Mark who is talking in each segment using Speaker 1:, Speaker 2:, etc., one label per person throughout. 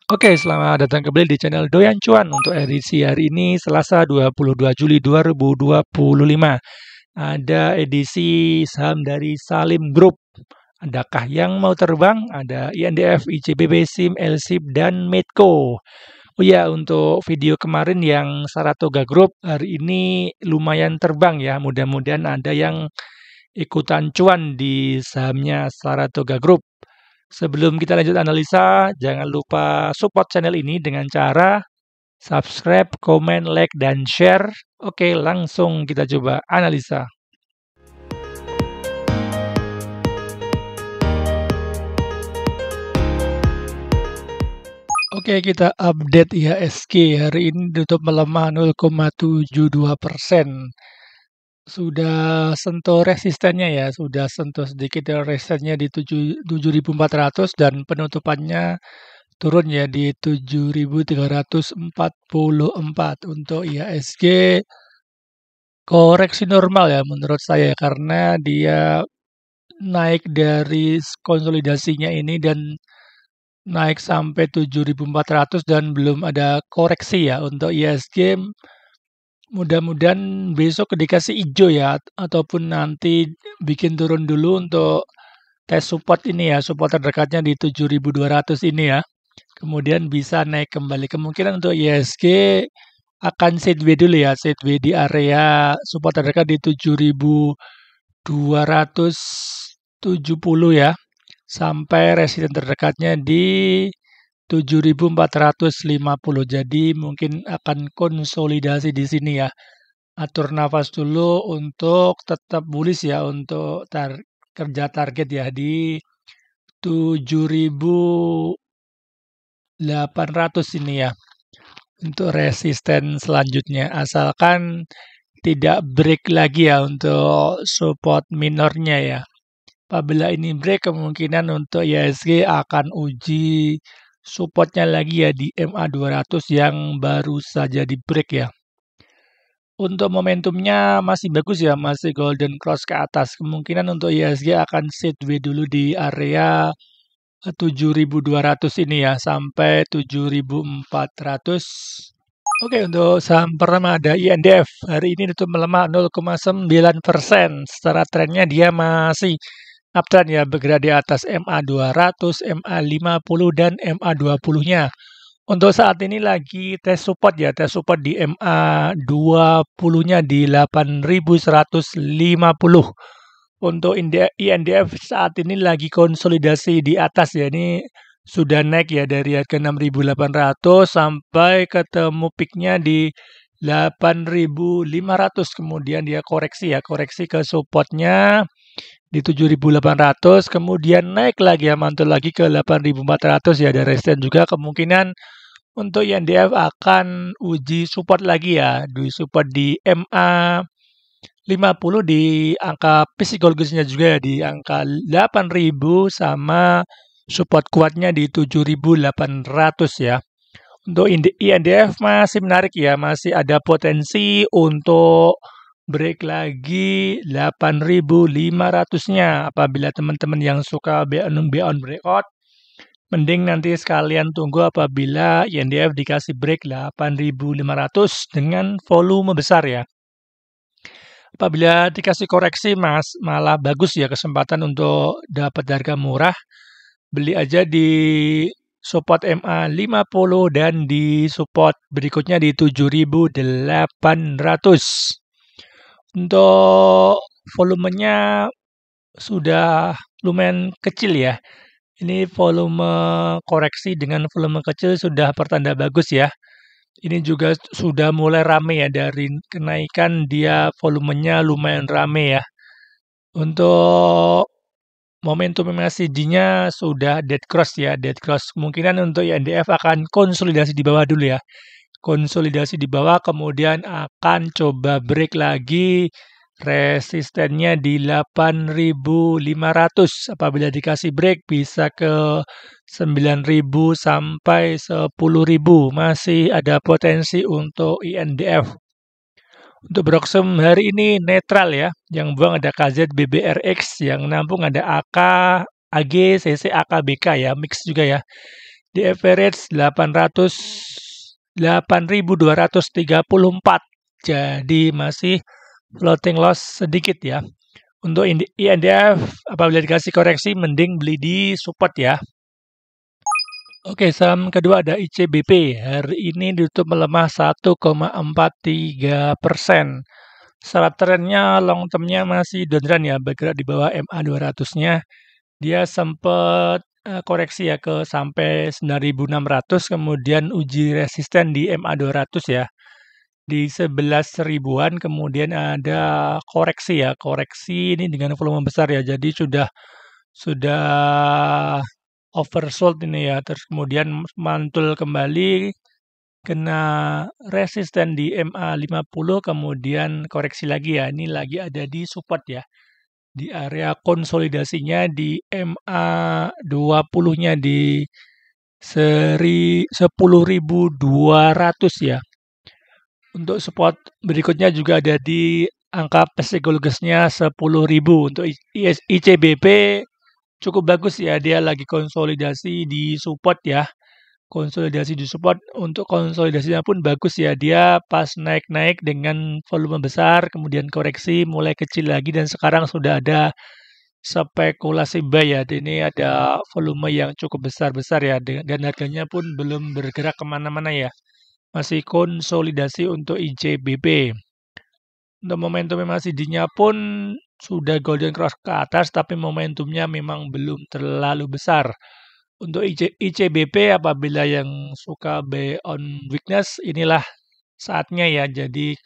Speaker 1: Oke, selamat datang kembali di channel Doyan Cuan untuk edisi hari ini Selasa 22 Juli 2025. Ada edisi saham dari Salim Group. Adakah yang mau terbang? Ada INDF, ICBP, SIM, LSIP, dan Medco. Oh ya, untuk video kemarin yang Saratoga Group, hari ini lumayan terbang ya. Mudah-mudahan ada yang ikutan cuan di sahamnya Saratoga Group. Sebelum kita lanjut analisa, jangan lupa support channel ini dengan cara subscribe, komen, like, dan share. Oke, langsung kita coba analisa. Oke, kita update IHSG. Hari ini tutup melemah 0,72%. Sudah sentuh resistennya ya, sudah sentuh sedikit resistennya di 7.400 dan penutupannya turun ya di 7.344. Untuk IHSG koreksi normal ya menurut saya karena dia naik dari konsolidasinya ini dan naik sampai 7.400 dan belum ada koreksi ya. Untuk IHSG mudah-mudahan besok dikasih hijau ya ataupun nanti bikin turun dulu untuk tes support ini ya, support terdekatnya di 7.200 ini ya. Kemudian bisa naik kembali. Kemungkinan untuk IHSG akan sideways dulu ya, sideways di area support terdekat di 7.270 ya. Sampai resisten terdekatnya di 7.450. Jadi mungkin akan konsolidasi di sini ya. Atur nafas dulu untuk tetap bullish ya untuk kerja target ya di 7.800 ini ya. Untuk resisten selanjutnya asalkan tidak break lagi ya untuk support minornya ya. Apabila ini break kemungkinan untuk IHSG akan uji supportnya lagi ya di MA200 yang baru saja di break ya. Untuk momentumnya masih bagus ya, masih golden cross ke atas. Kemungkinan untuk IHSG akan sideways dulu di area 7.200 ini ya, sampai 7.400. Oke, untuk saham pertama ada INDF. Hari ini tutup melemah 0,9%. Secara trennya dia masih uptrend ya, bergerak di atas MA200, MA50, dan MA20-nya. Untuk saat ini lagi tes support ya, tes support di MA20-nya di 8.150. Untuk INDF saat ini lagi konsolidasi di atas ya, ini sudah naik ya dari harga 6.800 sampai ketemu peaknya di 8.500. Kemudian dia koreksi ya, koreksi ke supportnya di 7.800, kemudian naik lagi ya, mantul lagi ke 8.400 ya, ada resisten juga. Kemungkinan untuk INDF akan uji support lagi ya, di support di MA 50 di angka psikologusnya juga ya, di angka 8.000 sama support kuatnya di 7.800 ya. Untuk INDF masih menarik ya, masih ada potensi untuk break lagi 8.500-nya. Apabila teman-teman yang suka on breakout, mending nanti sekalian tunggu apabila INDF dikasih break 8.500 dengan volume besar ya. Apabila dikasih koreksi malah bagus ya kesempatan untuk dapat harga murah. Beli aja di support MA50 dan di support berikutnya di 7.800. Untuk volumenya sudah lumayan kecil ya. Ini volume koreksi dengan volume kecil sudah pertanda bagus ya. Ini juga sudah mulai rame ya, dari kenaikan dia volumenya lumayan rame ya. Untuk momentum MACD-nya sudah dead cross ya, dead cross. Kemungkinan untuk INDF akan konsolidasi di bawah dulu ya. Konsolidasi di bawah, kemudian akan coba break lagi resistennya di 8.500. Apabila dikasih break bisa ke 9.000 sampai 10.000. Masih ada potensi untuk INDF. Untuk Broxum hari ini netral ya. Yang buang ada KZ BBRX, yang nampung ada AK, AG, CC, AKBK ya, mix juga ya. di average 8.234. Jadi masih floating loss sedikit ya. Untuk INDF apabila dikasih koreksi mending beli di support ya. Oke, saham kedua ada ICBP. Hari ini ditutup melemah 1,43%. Secara trennya long termnya masih downtrend ya, bergerak di bawah MA 200-nya. Dia sempat koreksi ya ke sampai 9.600, kemudian uji resisten di MA 200 ya. Di 11 ribuan kemudian ada koreksi ya. Koreksi ini dengan volume besar ya. Jadi sudah oversold ini ya. Terus kemudian mantul kembali kena resisten di MA 50 kemudian koreksi lagi ya. Ini lagi ada di support ya. Di area konsolidasinya di MA 20-nya di 10.200 ya. Untuk support berikutnya juga ada di angka psikologisnya 10.000. Untuk ICBP cukup bagus ya, dia lagi konsolidasi di support ya. Konsolidasi di support, untuk konsolidasinya pun bagus ya. Dia pas naik-naik dengan volume besar, kemudian koreksi mulai kecil lagi dan sekarang sudah ada spekulasi buy ya. Ini ada volume yang cukup besar-besar ya dan harganya pun belum bergerak kemana-mana ya. Masih konsolidasi untuk ICBP. Untuk momentum MACD-nya pun sudah golden cross ke atas, tapi momentumnya memang belum terlalu besar. Untuk ICBP apabila yang suka buy on weakness, inilah saatnya ya. Jadi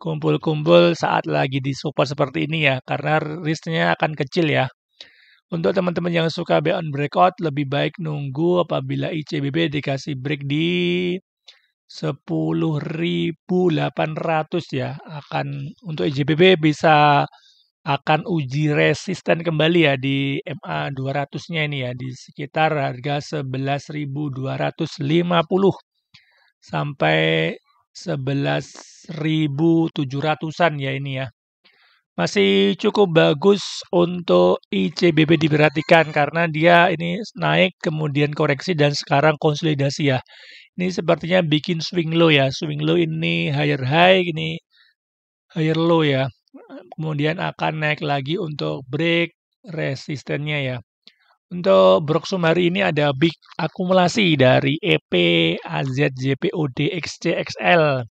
Speaker 1: kumpul-kumpul saat lagi di support seperti ini ya, karena risknya akan kecil ya. Untuk teman-teman yang suka buy on breakout, lebih baik nunggu apabila ICBP dikasih break di 10.800 ya. Untuk ICBP bisa akan uji resisten kembali ya di MA 200-nya ini ya, di sekitar harga 11.250 sampai 11.700-an ya ini ya. Masih cukup bagus untuk ICBP diperhatikan karena dia ini naik kemudian koreksi dan sekarang konsolidasi ya. Ini sepertinya bikin swing low ya. Swing low ini higher high, ini higher low ya. Kemudian akan naik lagi untuk break resistennya ya. Untuk Broksum hari ini ada big akumulasi dari EP, AZ, JPOD, XCXL.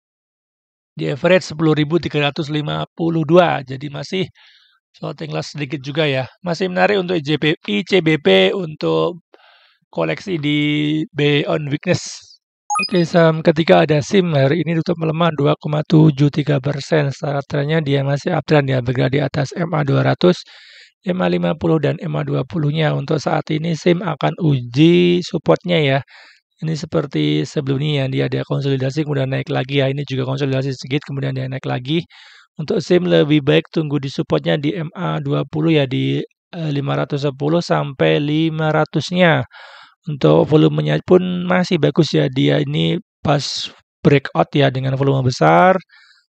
Speaker 1: Di average 10.352. Jadi masih floating loss sedikit juga ya. Masih menarik untuk ICBP untuk koleksi di buy on weakness. Oke, saham ketiga ada SIM. Hari ini tutup melemah 2,73%. Secara trennya dia masih uptrend ya, bergerak di atas MA 200, MA 50 dan MA 20-nya. Untuk saat ini SIM akan uji supportnya ya. Ini seperti sebelumnya ya, dia ada konsolidasi kemudian naik lagi ya. Ini juga konsolidasi sedikit kemudian dia naik lagi. Untuk SIM lebih baik tunggu di supportnya di MA 20 ya, di 510 sampai 500-nya. Untuk volumenya pun masih bagus ya, dia ini pas breakout ya dengan volume besar,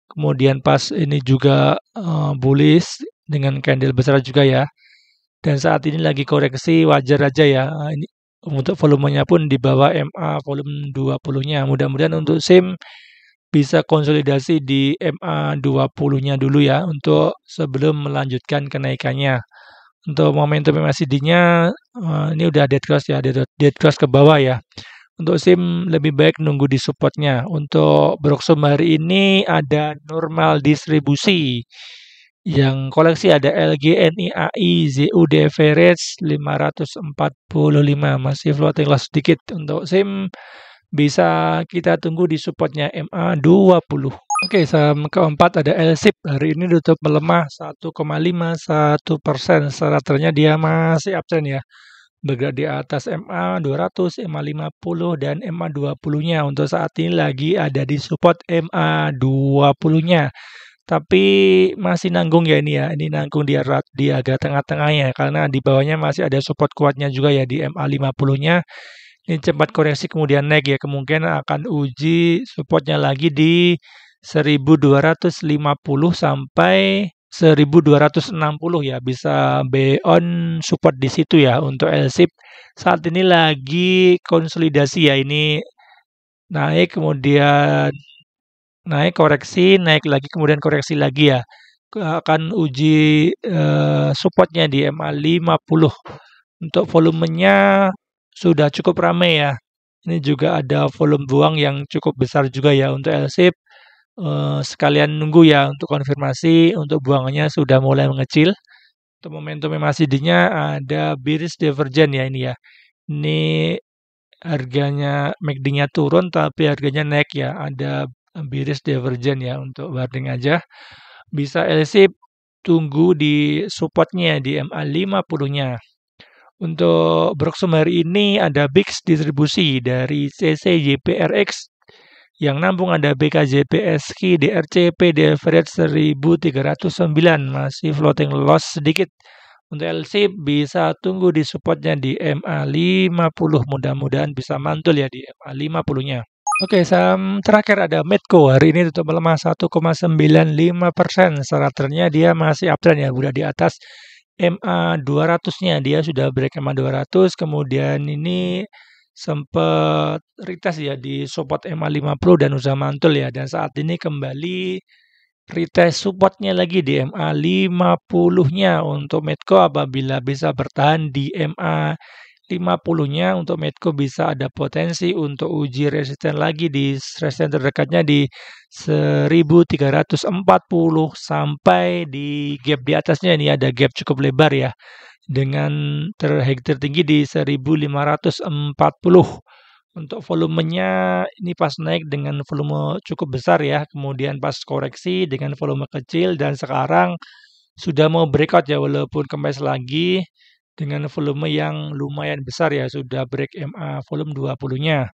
Speaker 1: kemudian pas ini juga bullish dengan candle besar juga ya, dan saat ini lagi koreksi wajar aja ya. Ini untuk volumenya pun di bawah MA volume 20-nya. Mudah-mudahan untuk SIM bisa konsolidasi di MA 20-nya dulu ya untuk sebelum melanjutkan kenaikannya. Untuk momentum MACD-nya ini udah dead cross ya, dead cross ke bawah ya. Untuk SIM lebih baik nunggu di supportnya. Untuk Broksum hari ini ada normal distribusi. Yang koleksi ada LG, NIAI, ZUD average 545, masih floating loss sedikit. Untuk SIM bisa kita tunggu di supportnya MA 20. Oke, saham keempat ada LSIP. Hari ini tutup melemah 1,51%. Secara trennya dia masih uptrend ya. Bergerak di atas MA 200, MA 50 dan MA 20-nya. Untuk saat ini lagi ada di support MA 20-nya. Tapi masih nanggung ya ini ya. Ini nanggung di agak tengah-tengahnya karena di bawahnya masih ada support kuatnya juga ya di MA 50-nya. Ini cepat koreksi kemudian naik ya, kemungkinan akan uji supportnya lagi di 1.250 sampai 1260 ya, bisa buy on support di situ ya. Untuk LSIP saat ini lagi konsolidasi ya, ini naik kemudian naik koreksi, naik lagi kemudian koreksi lagi ya. Akan uji supportnya di MA50. Untuk volumenya sudah cukup ramai ya. Ini juga ada volume buang yang cukup besar juga ya untuk LSIP. Sekalian nunggu ya untuk konfirmasi, untuk buangannya sudah mulai mengecil. Untuk momentum MACD-nya ada bearish divergence ya ini ya. Ini harganya MACD-nya turun tapi harganya naik ya. Ada bearish divergence ya untuk warding aja. Bisa LSIP tunggu di supportnya di MA50-nya. Untuk Broxom hari ini ada BIX distribusi dari CCYPRX yang nampung ada BKJPSQ, DRCP, di average 1309, masih floating loss sedikit. Untuk LC bisa tunggu di supportnya di MA50, mudah-mudahan bisa mantul ya di MA50-nya. Oke, saham terakhir ada Medco. Hari ini tutup melemah 1,95%. Secara trennya dia masih uptrend ya, udah di atas MA200-nya. Dia sudah break MA200, kemudian ini sempat retest ya di support MA50 dan usaha mantul ya. Dan saat ini kembali retest supportnya lagi di MA50-nya untuk Medco. Apabila bisa bertahan di MA50-nya untuk Medco bisa ada potensi untuk uji resisten lagi di resisten terdekatnya di 1340 sampai di gap di atasnya. Ini ada gap cukup lebar ya dengan tertinggi di 1540. Untuk volumenya ini pas naik dengan volume cukup besar ya, kemudian pas koreksi dengan volume kecil dan sekarang sudah mau breakout ya, walaupun kempes lagi dengan volume yang lumayan besar ya, sudah break MA volume 20-nya.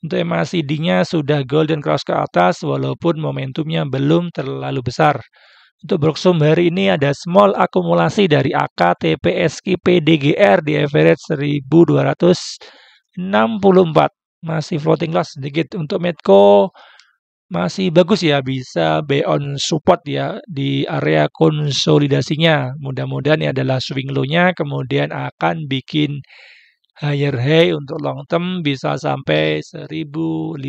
Speaker 1: Untuk MACD-nya sudah golden cross ke atas walaupun momentumnya belum terlalu besar. Untuk Broxom hari ini ada small akumulasi dari AK, TPSQ, PDGR di average 1264. Masih floating loss sedikit. Untuk Medco masih bagus ya, bisa buy on support ya di area konsolidasinya. Mudah-mudahan ini adalah swing low-nya, kemudian akan bikin higher high untuk long term bisa sampai 1540.